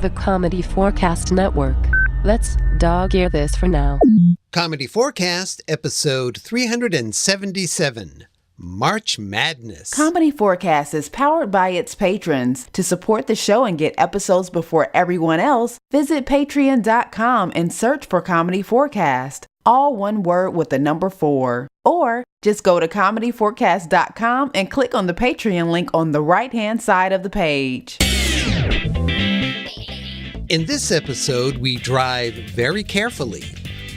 the comedy4cast network. Let's dog-ear this for now. Comedy4cast, episode 377, March Madness. Comedy4cast is powered by its patrons. To support the show and get episodes before everyone else, visit patreon.com and search for Comedy4cast. All one word with the number 4. Or just go to comedy4cast.com and click on the Patreon link on the right-hand side of the page. In this episode, we drive very carefully,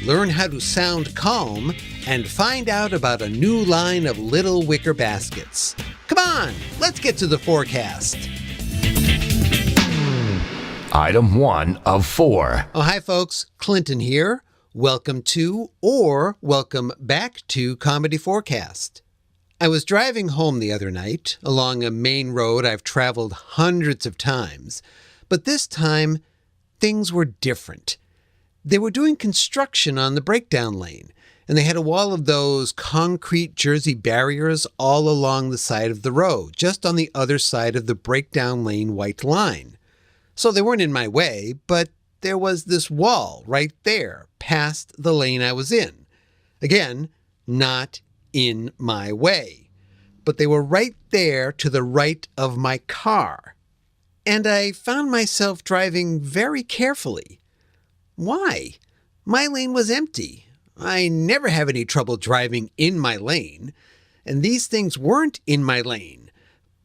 learn how to sound calm, and find out about a new line of little wicker baskets. Come on, let's get to the forecast. Item 1 of 4. Oh, hi folks, Clinton here. Welcome to, or welcome back to Comedy4cast. I was driving home the other night along a main road I've traveled hundreds of times, but this time things were different. They were doing construction on the breakdown lane, and they had a wall of those concrete Jersey barriers all along the side of the road, just on the other side of the breakdown lane white line. So they weren't in my way, but there was this wall right there, past the lane I was in. Again, not in my way, but they were right there to the right of my car. And I found myself driving very carefully. Why? My lane was empty. I never have any trouble driving in my lane, and these things weren't in my lane.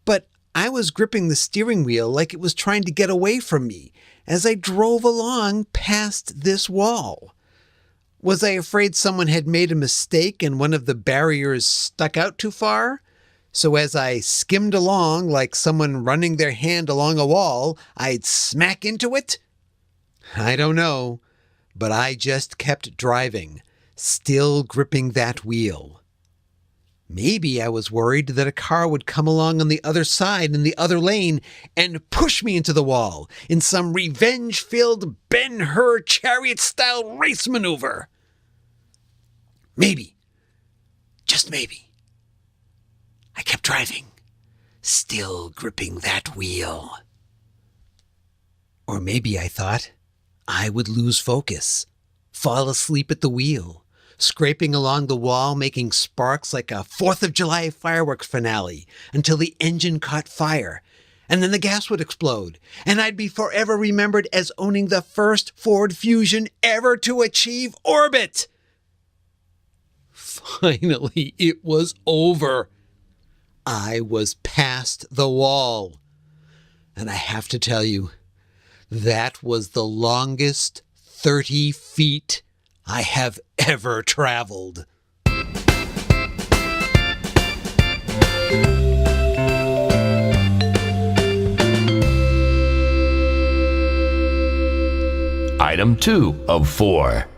But I was gripping the steering wheel like it was trying to get away from me as I drove along past this wall. Was I afraid someone had made a mistake and one of the barriers stuck out too far? So as I skimmed along like someone running their hand along a wall, I'd smack into it? I don't know, but I just kept driving, still gripping that wheel. Maybe I was worried that a car would come along on the other side in the other lane and push me into the wall in some revenge-filled Ben-Hur chariot-style race maneuver. Maybe. Just maybe. I kept driving, still gripping that wheel. Or maybe I thought I would lose focus, fall asleep at the wheel, scraping along the wall, making sparks like a 4th of July fireworks finale until the engine caught fire, and then the gas would explode, and I'd be forever remembered as owning the first Ford Fusion ever to achieve orbit. Finally, it was over. I was past the wall. And I have to tell you, that was the longest 30 feet I have ever traveled. Item 2 of 4.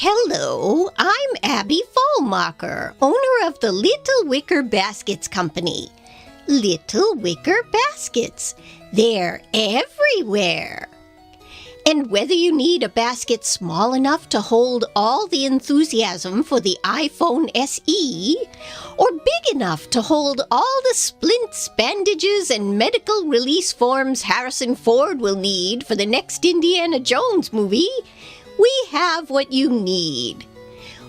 Hello, I'm Abby Falmacher, owner of the Little Wicker Baskets Company. Little Wicker Baskets. They're everywhere. And whether you need a basket small enough to hold all the enthusiasm for the iPhone SE, or big enough to hold all the splints, bandages, and medical release forms Harrison Ford will need for the next Indiana Jones movie, we have what you need.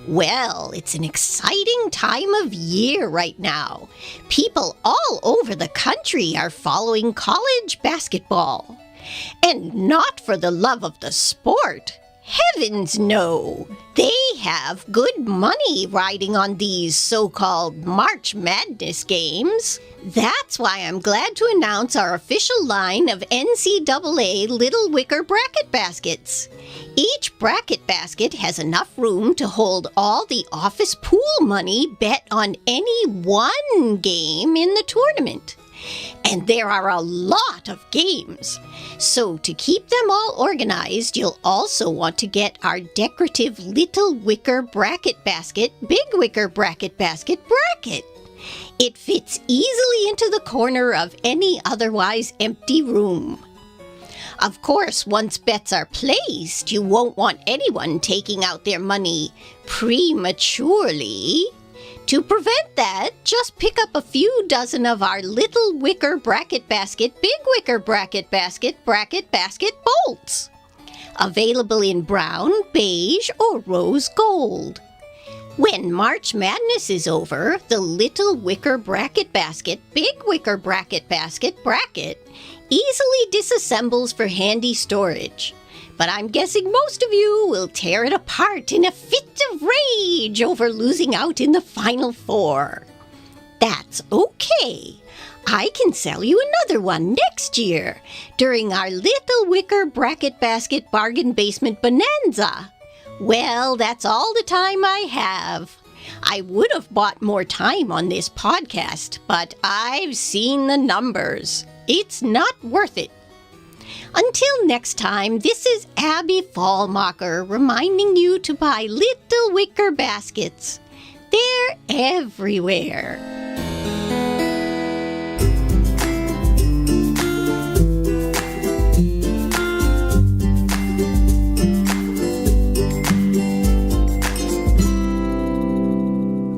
Well, it's an exciting time of year right now. People all over the country are following college basketball. And not for the love of the sport. Heavens no! They have good money riding on these so-called March Madness games. That's why I'm glad to announce our official line of NCAA Little Wicker Bracket Baskets. Each bracket basket has enough room to hold all the office pool money bet on any one game in the tournament. And there are a lot of games. So to keep them all organized, you'll also want to get our decorative Little Wicker Bracket Basket, Big Wicker Bracket Basket bracket. It fits easily into the corner of any otherwise empty room. Of course, once bets are placed, you won't want anyone taking out their money prematurely. To prevent that, just pick up a few dozen of our little wicker bracket basket, big wicker bracket basket bolts. Available in brown, beige, or rose gold. When March Madness is over, the little wicker bracket basket, big wicker bracket basket bracket easily disassembles for handy storage. But I'm guessing most of you will tear it apart in a fit of rage over losing out in the Final Four. That's okay. I can sell you another one next year during our Little Wicker Bracket Basket Bargain Basement Bonanza. Well, that's all the time I have. I would have bought more time on this podcast, but I've seen the numbers. It's not worth it. Until next time, this is Abby Falmacher reminding you to buy Little Wicker Baskets. They're everywhere.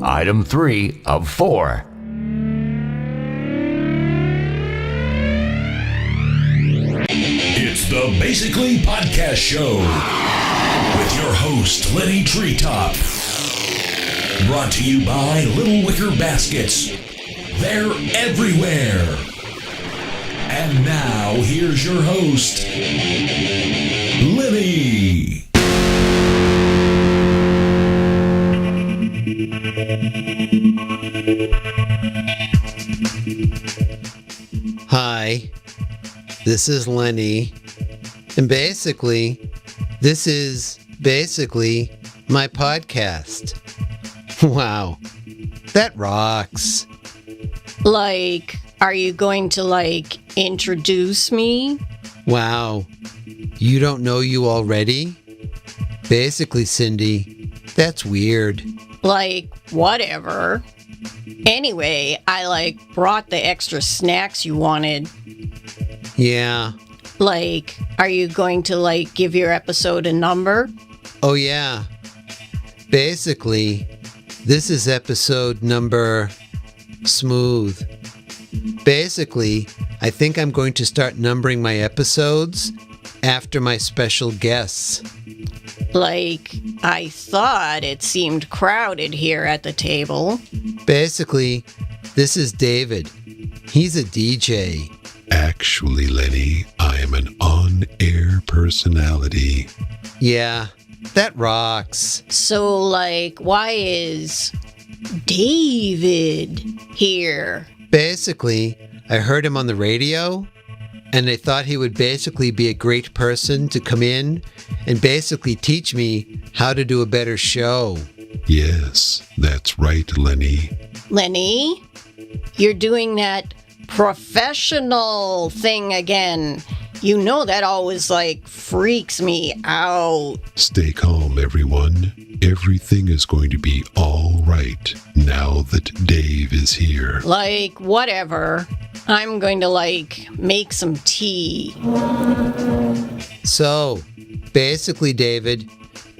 Item 3 of 4. It's the Basically Podcast Show with your host, Lenny Treetop. Brought to you by Little Wicker Baskets. They're everywhere. And now, here's your host, Lenny. Hi, this is Lenny, and this is my podcast. Wow, that rocks. Are you going to, introduce me? Wow, you don't know you already? Basically, Cindy, that's weird. Whatever. Anyway, I, brought the extra snacks you wanted. Yeah. Are you going to, give your episode a number? Oh, yeah. Basically, this is episode number smooth. Basically, I think I'm going to start numbering my episodes after my special guests. I thought it seemed crowded here at the table. Basically, this is David. He's a DJ. Actually, Lenny, I am an on-air personality. Yeah, that rocks. So, why is David here? Basically, I heard him on the radio, and I thought he would basically be a great person to come in and basically teach me how to do a better show. Yes, that's right, Lenny. Lenny, you're doing that professional thing again. You know that always, freaks me out. Stay calm, everyone. Everything is going to be all right now that Dave is here. Whatever. I'm going to, make some tea. So, basically, David,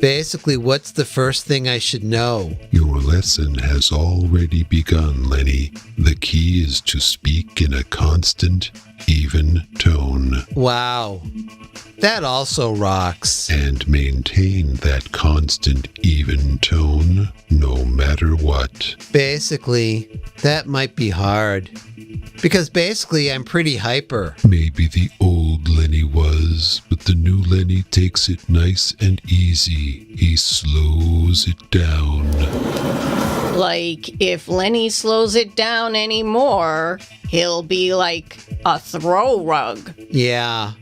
what's the first thing I should know? Your lesson has already begun, Lenny. The key is to speak in a constant, even tone. Wow, that also rocks. And maintain that constant, even tone, no matter what. Basically, that might be hard. Because I'm pretty hyper. Maybe the old Lenny was, but the new Lenny takes it nice and easy. He slows it down. If Lenny slows it down anymore, he'll be a throw rug. Yeah.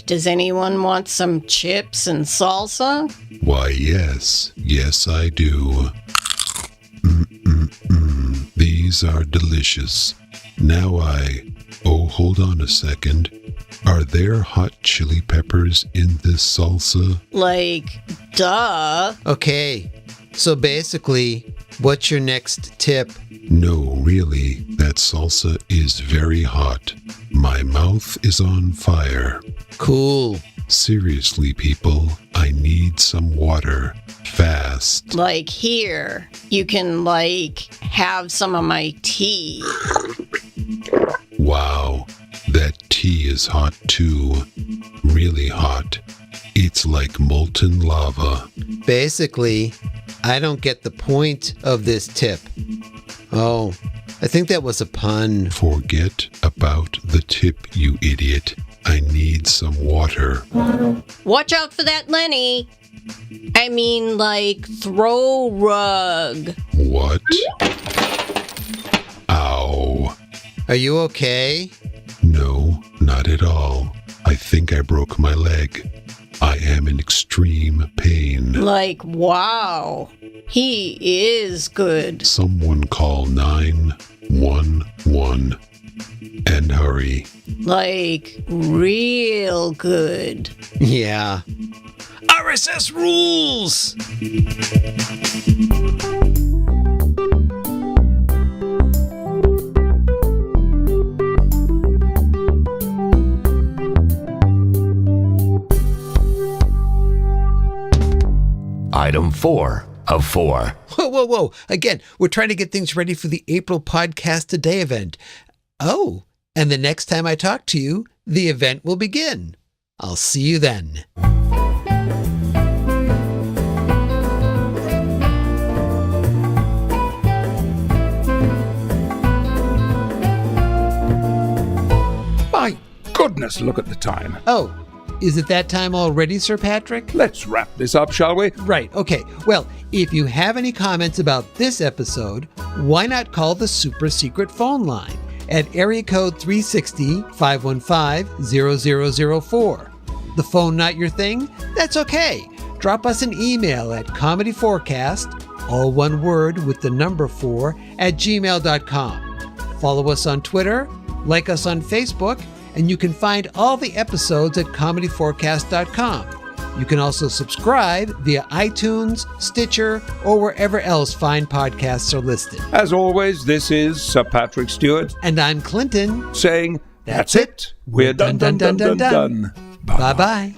Does anyone want some chips and salsa? Why, yes. Yes, I do. These are delicious. Now hold on a second. Are there hot chili peppers in this salsa? Duh. Okay, so what's your next tip? No, really, that salsa is very hot. My mouth is on fire. Cool. Seriously, people, I need some water. Fast. Like here, you can, have some of my tea. Wow, that tea is hot too. Really hot. It's like molten lava. Basically, I don't get the point of this tip. Oh, I think that was a pun. Forget about the tip, you idiot. I need some water. Watch out for that, Lenny. I mean, throw rug. What? Ow. Are you okay? No, not at all. I think I broke my leg. I am in extreme pain. Wow. He is good. Someone call 911 and hurry. Real good. Yeah. RSS rules! Item 4 of 4. Whoa. Again, we're trying to get things ready for the April Podcast Today event. Oh, and the next time I talk to you, the event will begin. I'll see you then. My goodness, look at the time. Oh, is it that time already, Sir Patrick? Let's wrap this up, shall we? Right, okay. Well, if you have any comments about this episode, why not call the super secret phone line at area code 360-515-0004. The phone not your thing? That's okay. Drop us an email at comedy4cast, all one word with the number 4, @gmail.com. Follow us on Twitter, like us on Facebook, and you can find all the episodes at comedy4cast.com. You can also subscribe via iTunes, Stitcher, or wherever else fine podcasts are listed. As always, this is Sir Patrick Stewart And I'm Clinton. saying, that's it. We're done. Bye-bye.